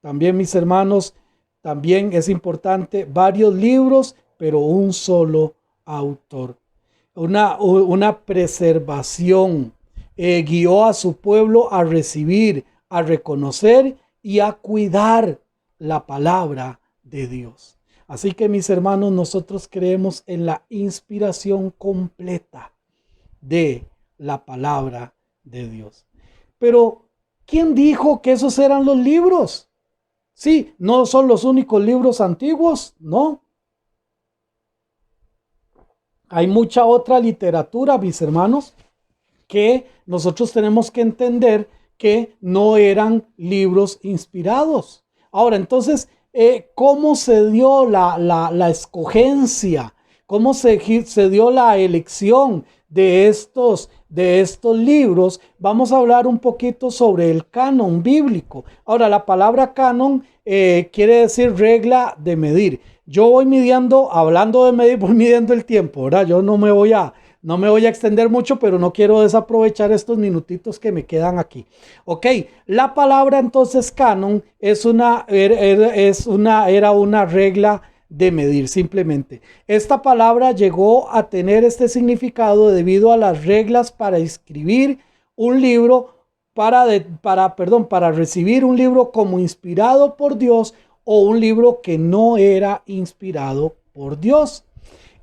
D: También, mis hermanos, también es importante varios libros, pero un solo autor. Una preservación guió a su pueblo a recibir, a reconocer y a cuidar la palabra de Dios. Así que, mis hermanos, nosotros creemos en la inspiración completa de la palabra de Dios. Pero, ¿quién dijo que esos eran los libros? Sí, no son los únicos libros antiguos, no. Hay mucha otra literatura, mis hermanos, que nosotros tenemos que entender que no eran libros inspirados. Ahora, entonces, ¿cómo se dio la escogencia? ¿Cómo se dio la elección de estos libros? Vamos a hablar un poquito sobre el canon bíblico. Ahora, la palabra canon quiere decir regla de medir. Yo voy midiendo, hablando de medir, voy midiendo el tiempo, ¿verdad? Yo no me voy a extender mucho, pero no quiero desaprovechar estos minutitos que me quedan aquí. Ok, la palabra entonces canon era una regla de medir simplemente. Esta palabra llegó a tener este significado debido a las reglas para escribir un libro, para recibir un libro como inspirado por Dios o un libro que no era inspirado por Dios.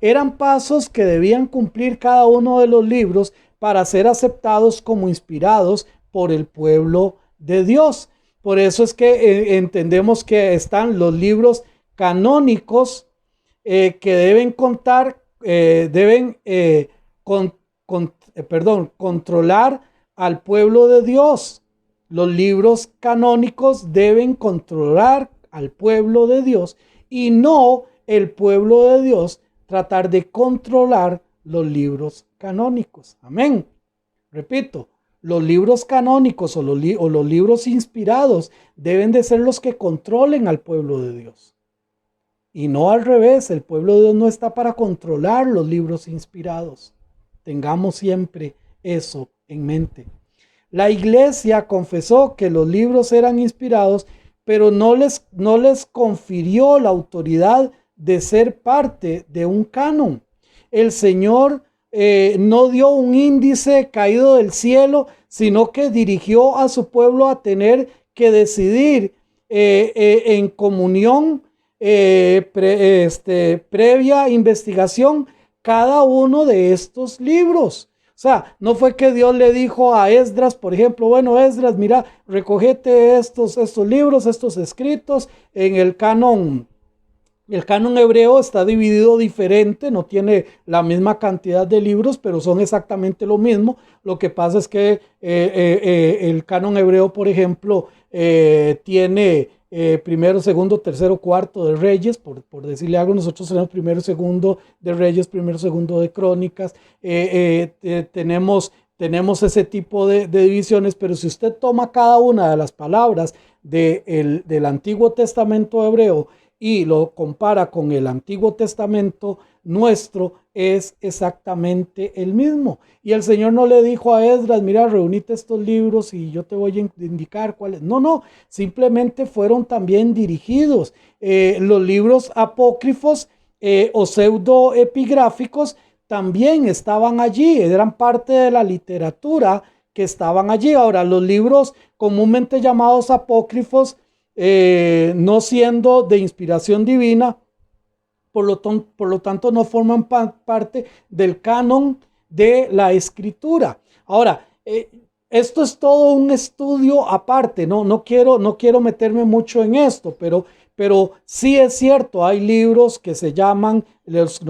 D: Eran pasos que debían cumplir cada uno de los libros para ser aceptados como inspirados por el pueblo de Dios. Por eso es que entendemos que están los libros canónicos que deben controlar al pueblo de Dios. Los libros canónicos deben controlar al pueblo de Dios y no el pueblo de Dios tratar de controlar los libros canónicos. Amén. Repito, los libros canónicos o los libros inspirados deben de ser los que controlen al pueblo de Dios. Y no al revés, el pueblo de Dios no está para controlar los libros inspirados. Tengamos siempre eso en mente. La iglesia confesó que los libros eran inspirados, pero no les confirió la autoridad de ser parte de un canon. El Señor no dio un índice caído del cielo, sino que dirigió a su pueblo a tener que decidir en comunión, previa investigación, cada uno de estos libros. O sea, no fue que Dios le dijo a Esdras, por ejemplo, bueno, Esdras, mira, recogete estos libros, estos escritos en el canon. El canon hebreo está dividido diferente, no tiene la misma cantidad de libros, pero son exactamente lo mismo. Lo que pasa es que el canon hebreo, por ejemplo, tiene primero, segundo, tercero, cuarto de Reyes, por decirle algo. Nosotros tenemos primero, segundo de Reyes, primero, segundo de Crónicas. Tenemos ese tipo de divisiones, pero si usted toma cada una de las palabras del Antiguo Testamento hebreo y lo compara con el Antiguo Testamento nuestro, es exactamente el mismo. Y el Señor no le dijo a Esdras, mira, reunite estos libros y yo te voy a indicar cuáles. No, simplemente fueron también dirigidos. Los libros apócrifos o pseudoepigráficos también estaban allí, eran parte de la literatura que estaban allí. Ahora, los libros comúnmente llamados apócrifos, no siendo de inspiración divina, por lo tanto no forman parte del canon de la escritura. Ahora, esto es todo un estudio aparte, no quiero meterme mucho en esto, pero sí es cierto, hay libros que se llaman, los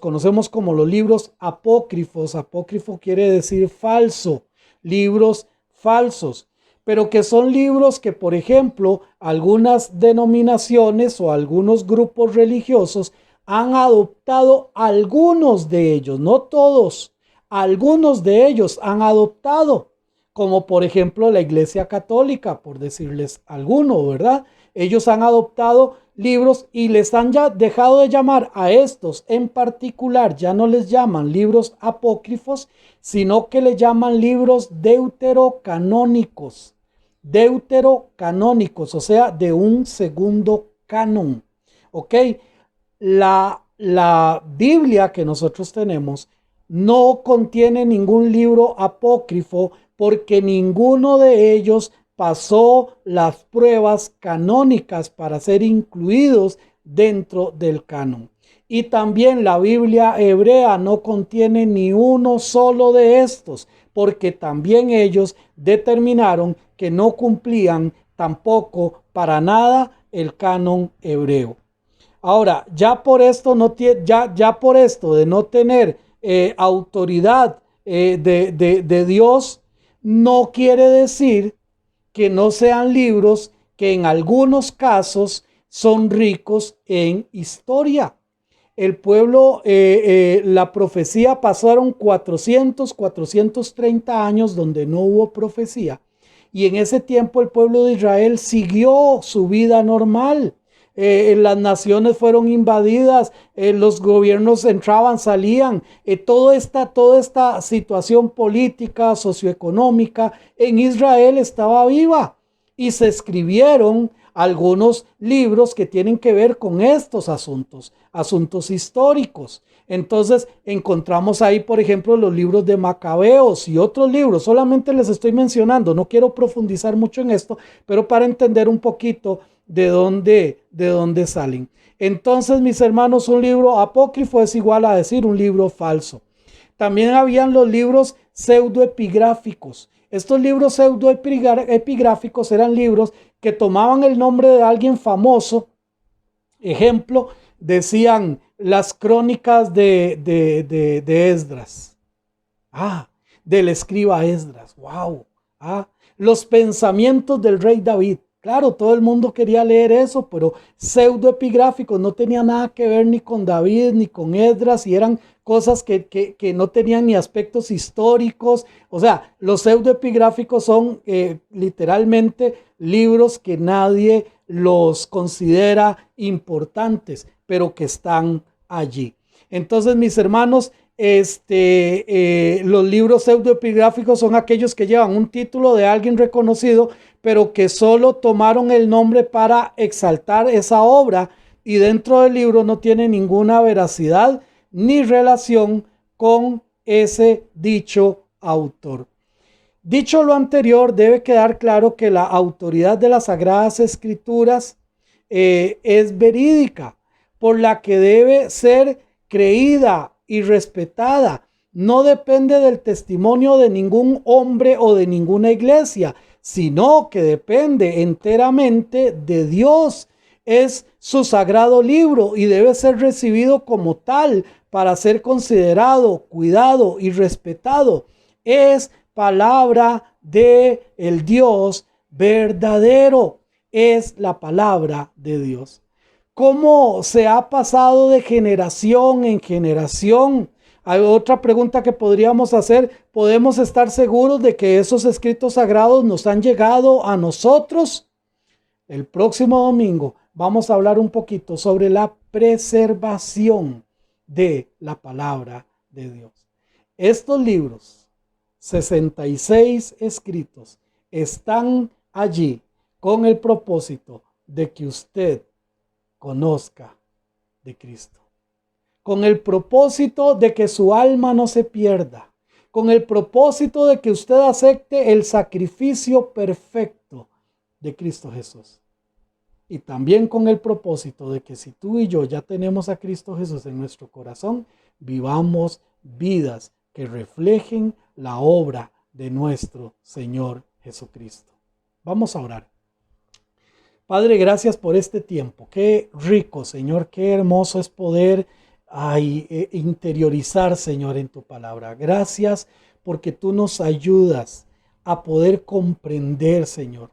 D: conocemos como los libros apócrifos. Apócrifo quiere decir falso, libros falsos, pero que son libros que, por ejemplo, algunas denominaciones o algunos grupos religiosos han adoptado algunos de ellos, no todos, algunos de ellos han adoptado, como por ejemplo la Iglesia Católica, por decirles alguno, ¿verdad? Ellos han adoptado libros y les han ya dejado de llamar a estos en particular, ya no les llaman libros apócrifos, sino que le llaman libros deuterocanónicos, o sea, de un segundo canon, ¿ok? La Biblia que nosotros tenemos no contiene ningún libro apócrifo porque ninguno de ellos pasó las pruebas canónicas para ser incluidos dentro del canon. Y también la Biblia hebrea no contiene ni uno solo de estos, porque también ellos determinaron que no cumplían tampoco para nada el canon hebreo. Ahora, ya por esto de no tener autoridad de Dios, no quiere decir que no sean libros que en algunos casos son ricos en historia. El pueblo, la profecía, pasaron 430 años donde no hubo profecía. Y en ese tiempo el pueblo de Israel siguió su vida normal. Las naciones fueron invadidas, los gobiernos entraban, salían, toda esta situación política, socioeconómica en Israel estaba viva y se escribieron algunos libros que tienen que ver con estos asuntos históricos. Entonces encontramos ahí, por ejemplo, los libros de Macabeos y otros libros. Solamente les estoy mencionando, no quiero profundizar mucho en esto, pero para entender un poquito de dónde salen. Entonces, mis hermanos, un libro apócrifo es igual a decir un libro falso. También habían los libros pseudoepigráficos. Estos libros pseudoepigráficos eran libros que tomaban el nombre de alguien famoso. Ejemplo, decían las crónicas de Esdras. del escriba Esdras. ¡Wow! Los pensamientos del rey David. Claro, todo el mundo quería leer eso, pero pseudoepigráficos, no tenía nada que ver ni con David ni con Esdras, y eran cosas que no tenían ni aspectos históricos. O sea, los pseudoepigráficos son literalmente libros que nadie los considera importantes, pero que están allí. Entonces, mis hermanos, los libros pseudoepigráficos son aquellos que llevan un título de alguien reconocido, pero que solo tomaron el nombre para exaltar esa obra, y dentro del libro no tiene ninguna veracidad ni relación con ese dicho autor. Dicho lo anterior, debe quedar claro que la autoridad de las Sagradas Escrituras es verídica, por la que debe ser creída y respetada. No depende del testimonio de ningún hombre o de ninguna iglesia, sino que depende enteramente de Dios. Es su sagrado libro y debe ser recibido como tal para ser considerado, cuidado y respetado. Es palabra de el Dios verdadero. Es la palabra de Dios. ¿Cómo se ha pasado de generación en generación? Hay otra pregunta que podríamos hacer. ¿Podemos estar seguros de que esos escritos sagrados nos han llegado a nosotros? El próximo domingo vamos a hablar un poquito sobre la preservación de la palabra de Dios. Estos libros, 66 escritos, están allí con el propósito de que usted conozca de Cristo, con el propósito de que su alma no se pierda, con el propósito de que usted acepte el sacrificio perfecto de Cristo Jesús, y también con el propósito de que si tú y yo ya tenemos a Cristo Jesús en nuestro corazón, vivamos vidas que reflejen la obra de nuestro Señor Jesucristo. Vamos a orar. Padre, gracias por este tiempo. Qué rico, Señor, qué hermoso es poder interiorizar, Señor, en tu palabra. Gracias porque tú nos ayudas a poder comprender, Señor.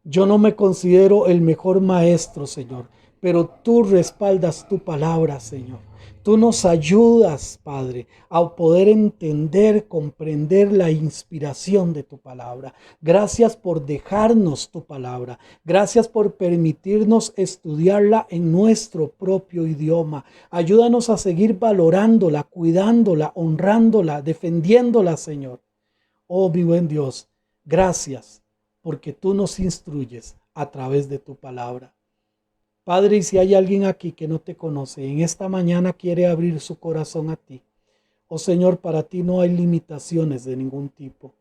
D: Yo no me considero el mejor maestro, Señor, pero tú respaldas tu palabra, Señor. Tú nos ayudas, Padre, a poder entender, comprender la inspiración de tu palabra. Gracias por dejarnos tu palabra. Gracias por permitirnos estudiarla en nuestro propio idioma. Ayúdanos a seguir valorándola, cuidándola, honrándola, defendiéndola, Señor. Oh, mi buen Dios, gracias porque tú nos instruyes a través de tu palabra. Padre, y si hay alguien aquí que no te conoce, en esta mañana quiere abrir su corazón a ti. Oh Señor, para ti no hay limitaciones de ningún tipo.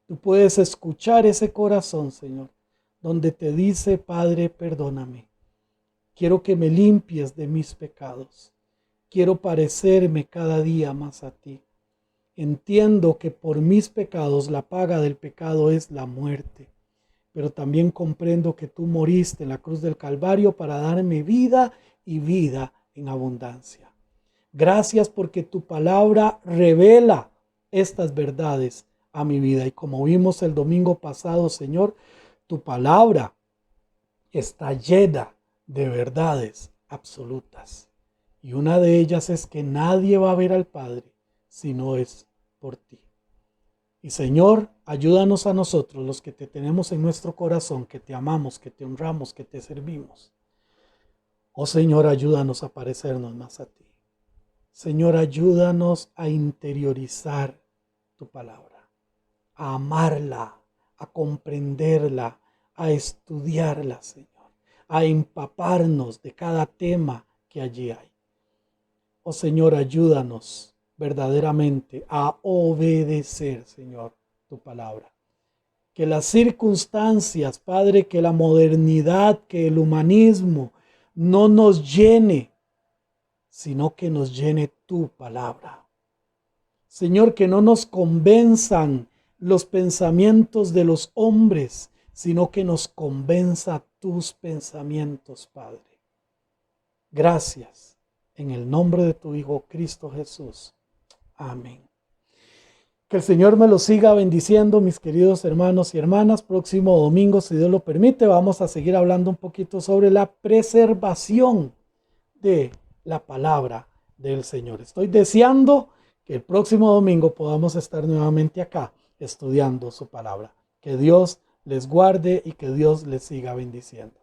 D: Tú puedes escuchar ese corazón, Señor, donde te dice, Padre, perdóname. Quiero que me limpies de mis pecados. Quiero parecerme cada día más a ti. Entiendo que por mis pecados la paga del pecado es la muerte. Pero también comprendo que tú moriste en la cruz del Calvario para darme vida y vida en abundancia. Gracias porque tu palabra revela estas verdades a mi vida. Y como vimos el domingo pasado, Señor, tu palabra está llena de verdades absolutas. Y una de ellas es que nadie va a ver al Padre si no es por ti. Y Señor, ayúdanos a nosotros, los que te tenemos en nuestro corazón, que te amamos, que te honramos, que te servimos. Oh Señor, ayúdanos a parecernos más a ti. Señor, ayúdanos a interiorizar tu palabra, a amarla, a comprenderla, a estudiarla, Señor, a empaparnos de cada tema que allí hay. Oh Señor, ayúdanos verdaderamente a obedecer, Señor, tu palabra. Que las circunstancias, Padre, que la modernidad, que el humanismo no nos llene, sino que nos llene tu palabra. Señor, que no nos convenzan los pensamientos de los hombres, sino que nos convenza tus pensamientos, Padre. Gracias, en el nombre de tu Hijo Cristo Jesús. Amén. Que el Señor me los siga bendiciendo, mis queridos hermanos y hermanas. Próximo domingo, si Dios lo permite, vamos a seguir hablando un poquito sobre la preservación de la palabra del Señor. Estoy deseando que el próximo domingo podamos estar nuevamente acá estudiando su palabra. Que Dios les guarde y que Dios les siga bendiciendo.